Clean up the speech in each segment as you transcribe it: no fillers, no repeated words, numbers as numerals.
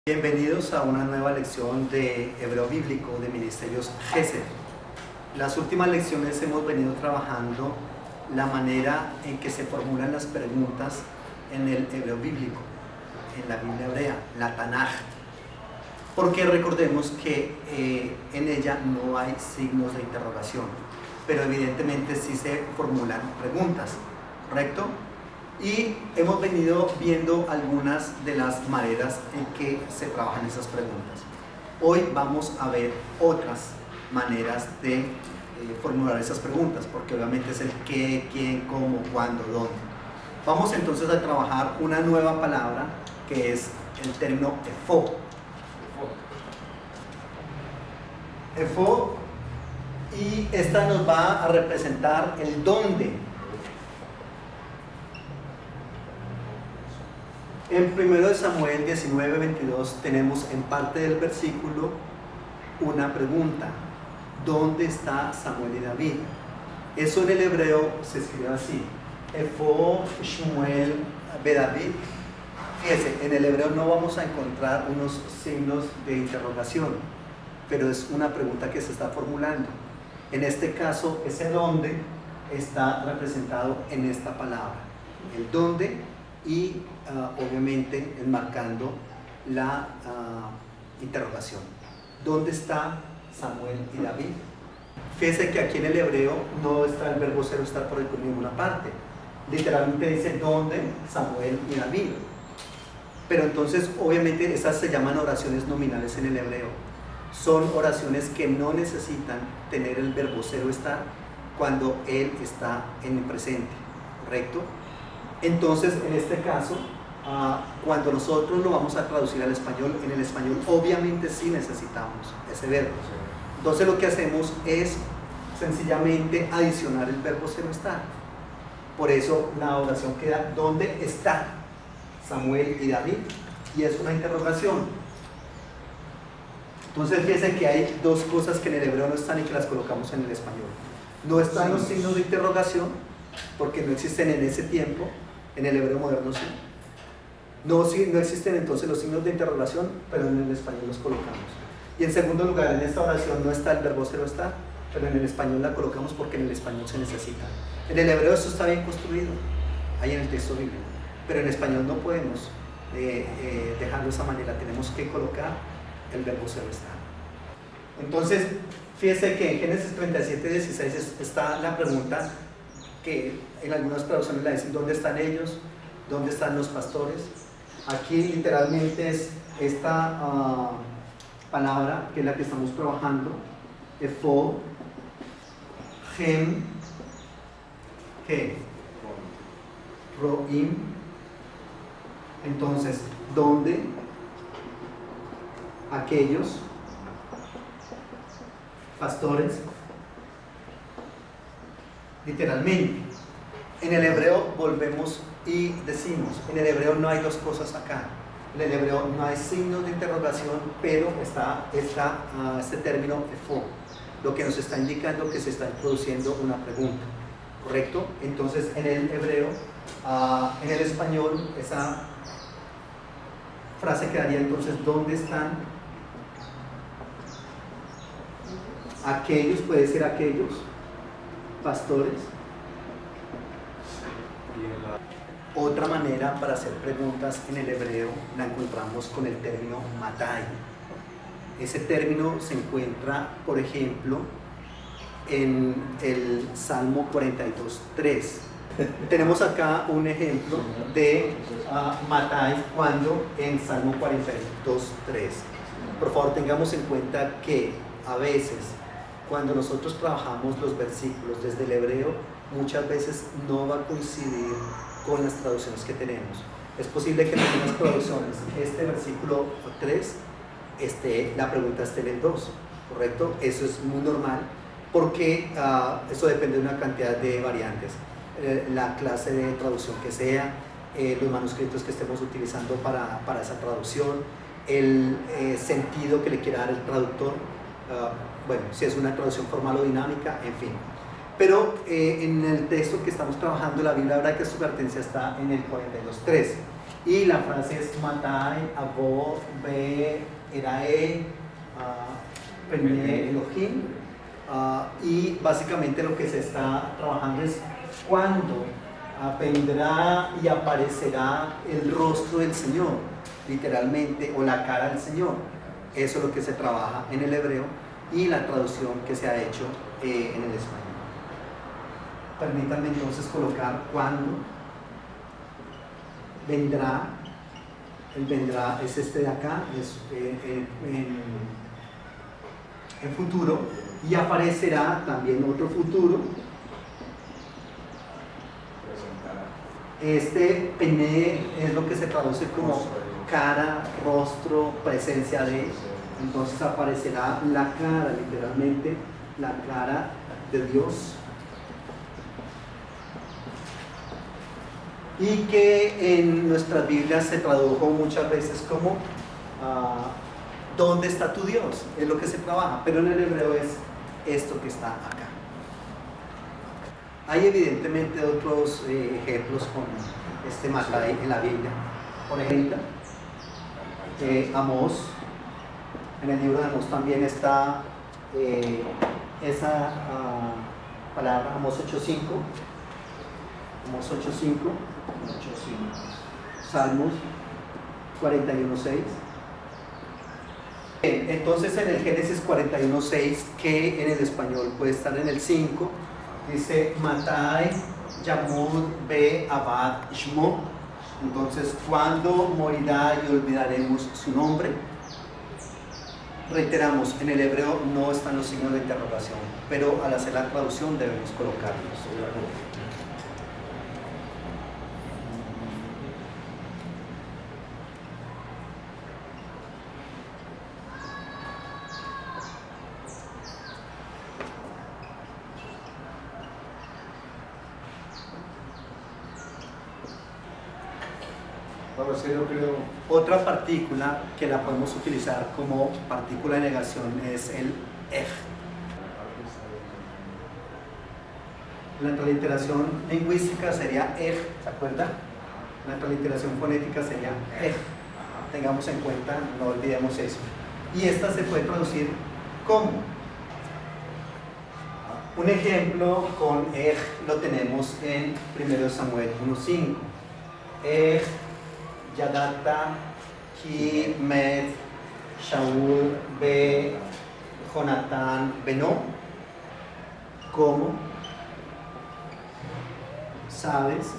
Bienvenidos a una nueva lección de Hebreo Bíblico de Ministerios Gesed. Las últimas lecciones hemos venido trabajando la manera en que se formulan las preguntas en el Hebreo Bíblico, en la Biblia hebrea, la Tanaj. Porque recordemos que en ella no hay signos de interrogación, pero evidentemente sí se formulan preguntas, ¿correcto? Y hemos venido viendo algunas de las maneras en que se trabajan esas preguntas. Hoy vamos a ver otras maneras de formular esas preguntas, porque obviamente es el qué, quién, cómo, cuándo, dónde. Vamos entonces a trabajar una nueva palabra que es el término efo. Efo, y esta nos va a representar el dónde. En 1 Samuel 19:22 tenemos en parte del versículo una pregunta: ¿dónde está Samuel y David? Eso en el hebreo se escribe así: Efo Shmuel be David. Fíjense, en el hebreo no vamos a encontrar unos signos de interrogación, pero es una pregunta que se está formulando. En este caso, ese dónde está representado en esta palabra, el dónde, y obviamente enmarcando la interrogación. ¿Dónde está Samuel y David? Fíjense que aquí en el hebreo no está el verbo ser o estar por ninguna parte. Literalmente dice ¿dónde Samuel y David? Pero entonces obviamente esas se llaman oraciones nominales en el hebreo. Son oraciones que no necesitan tener el verbo ser o estar cuando él está en el presente, ¿correcto? Entonces, en este caso, cuando nosotros lo vamos a traducir al español, en el español obviamente sí necesitamos ese verbo. Entonces lo que hacemos es sencillamente adicionar el verbo ser o estar. Por eso la oración queda ¿dónde está Samuel y David? Y es una interrogación. Entonces fíjense que hay dos cosas que en el hebreo no están y que las colocamos en el español. No están los signos de interrogación, porque no existen en ese tiempo. En el hebreo moderno sí. No existen entonces los signos de interrogación, pero en el español los colocamos. Y en segundo lugar, en esta oración no está el verbo ser o estar, pero en el español la colocamos porque en el español se necesita. En el hebreo esto está bien construido, ahí en el texto bíblico, pero en español no podemos dejarlo de esa manera, tenemos que colocar el verbo ser o estar. Entonces, fíjense que en Génesis 37:16 está la pregunta que en algunas traducciones la dicen ¿dónde están ellos? ¿Dónde están los pastores? Aquí literalmente es esta palabra que es la que estamos trabajando, efo, gem, he, roim. Entonces, ¿dónde? Aquellos pastores. Literalmente, en el hebreo volvemos y decimos, en el hebreo no hay dos cosas acá. En el hebreo no hay signos de interrogación, pero está este término efo, lo que nos está indicando que se está introduciendo una pregunta, ¿correcto? Entonces en el hebreo, en el español, esa frase quedaría entonces ¿dónde están aquellos? Puede ser aquellos pastores. Otra manera para hacer preguntas en el hebreo la encontramos con el término matai. Ese término se encuentra, por ejemplo, en el Salmo 42:3. Tenemos acá un ejemplo de matai cuando en Salmo 42:3. Por favor, tengamos en cuenta que a veces cuando nosotros trabajamos los versículos desde el hebreo, muchas veces no va a coincidir con las traducciones que tenemos. Es posible que en algunas traducciones este versículo 3 la pregunta esté en el 2, ¿correcto? Eso es muy normal porque eso depende de una cantidad de variantes. La clase de traducción que sea, los manuscritos que estemos utilizando para esa traducción, el sentido que le quiera dar el traductor, bueno, si es una traducción formal o dinámica, en fin. Pero en el texto que estamos trabajando, la Biblia hebraica, su advertencia está en el 42:3. Y la frase es Matai, Abo, Be, Erae, Pene, Elohim. Y básicamente lo que se está trabajando es cuándo vendrá y aparecerá el rostro del Señor, literalmente, o la cara del Señor. Eso es lo que se trabaja en el hebreo y la traducción que se ha hecho en el español. Permítanme entonces colocar cuándo vendrá. El vendrá es este de acá, es en futuro, y aparecerá también otro futuro. Este pene es lo que se traduce como cara, rostro, presencia de. Entonces aparecerá la cara, literalmente, la cara de Dios. Y que en nuestras Biblias se tradujo muchas veces como ¿dónde está tu Dios? Es lo que se trabaja, pero en el hebreo es esto que está acá. Hay evidentemente otros ejemplos con este Matai en la Biblia. Por ejemplo, Amós, en el libro de Amós también está esa palabra, Amós 8.5, Amós 8.5, Salmos 41.6. Entonces en el Génesis 41.6, que en el español puede estar en el 5, dice Matai Yamud Be Abad Shmo. Entonces, ¿cuándo morirá y olvidaremos su nombre? Reiteramos, en el hebreo no están los signos de interrogación, pero al hacer la traducción debemos colocarlos. Otra partícula que la podemos utilizar como partícula de negación es el ej. La transliteración lingüística sería ej, ¿se acuerdan? La transliteración fonética sería ej. Tengamos en cuenta, no olvidemos eso. Y esta se puede traducir como. Un ejemplo con ej lo tenemos en 1 Samuel 1.5. Ej Yadata Ki Med Shaul Be Jonatán Beno. ¿Cómo sabes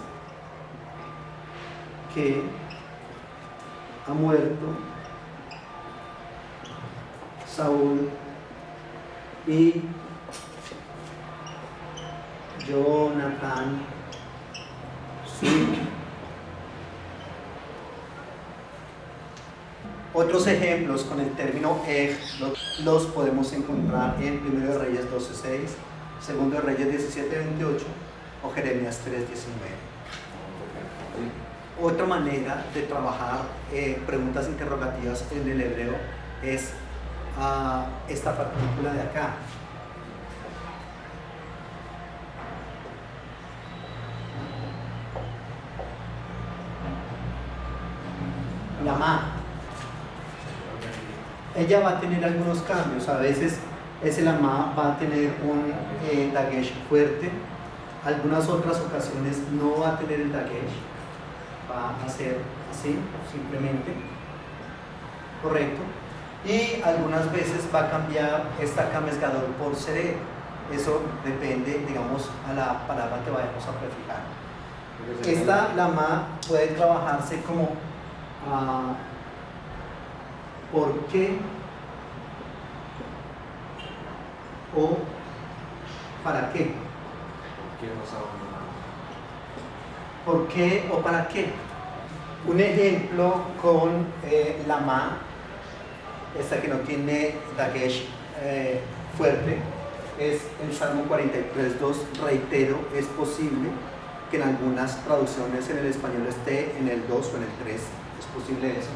que ha muerto Saúl y Jonatán su hijo? Otros ejemplos con el término ej los podemos encontrar en 1 Reyes 12.6, 2 Reyes 17.28 o Jeremías 3.19. Otra manera de trabajar preguntas interrogativas en el hebreo es esta partícula de acá. Lama. Ella va a tener algunos cambios. A veces ese lama va a tener un dagesh fuerte. Algunas otras ocasiones no va a tener el dagesh. Va a ser así, simplemente. Correcto. Y algunas veces va a cambiar esta kamesgadol por seré. Eso depende, digamos, a la palabra que vayamos a prefijar. Esta lama puede trabajarse como ¿por qué? O ¿para qué? ¿Por qué o para qué? Un ejemplo con la ma, esta que no tiene dagesh fuerte, es el Salmo 43.2. Reitero, es posible que en algunas traducciones en el español esté en el 2 o en el 3, es posible eso.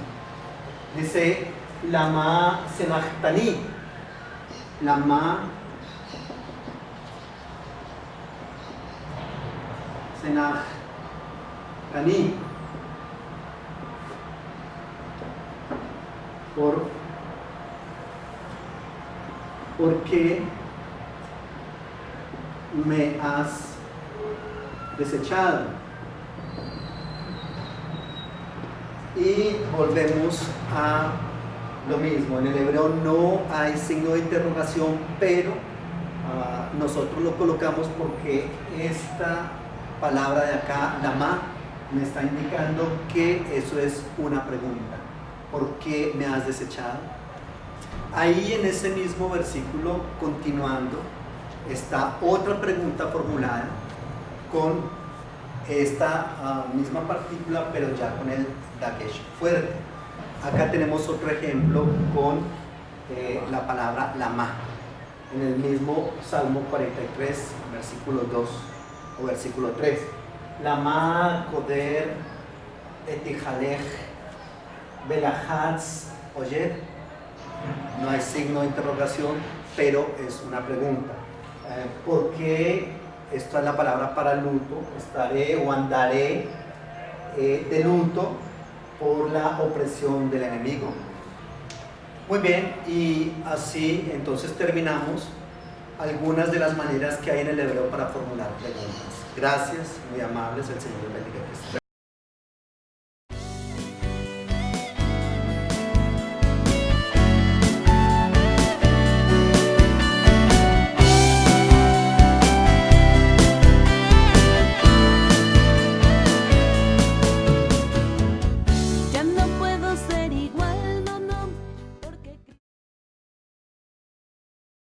Dice Lama Senachtani, Lama Senachtani. ¿Por qué me has desechado? Y volvemos a lo mismo. En el hebreo no hay signo de interrogación, pero nosotros lo colocamos porque esta palabra de acá, lama, me está indicando que eso es una pregunta. ¿Por qué me has desechado? Ahí en ese mismo versículo, continuando, está otra pregunta formulada con esta misma partícula, pero ya con el dagesh fuerte. Acá tenemos otro ejemplo con la palabra lama, en el mismo Salmo 43, versículo 2 o versículo 3. Lama koder etijalech belachatz oyed. No hay signo de interrogación, pero es una pregunta. ¿Por qué? Esto es la palabra para luto. Estaré o andaré de luto por la opresión del enemigo. Muy bien, y así entonces terminamos algunas de las maneras que hay en el hebreo para formular preguntas. Gracias, muy amables, el Señor bendiga.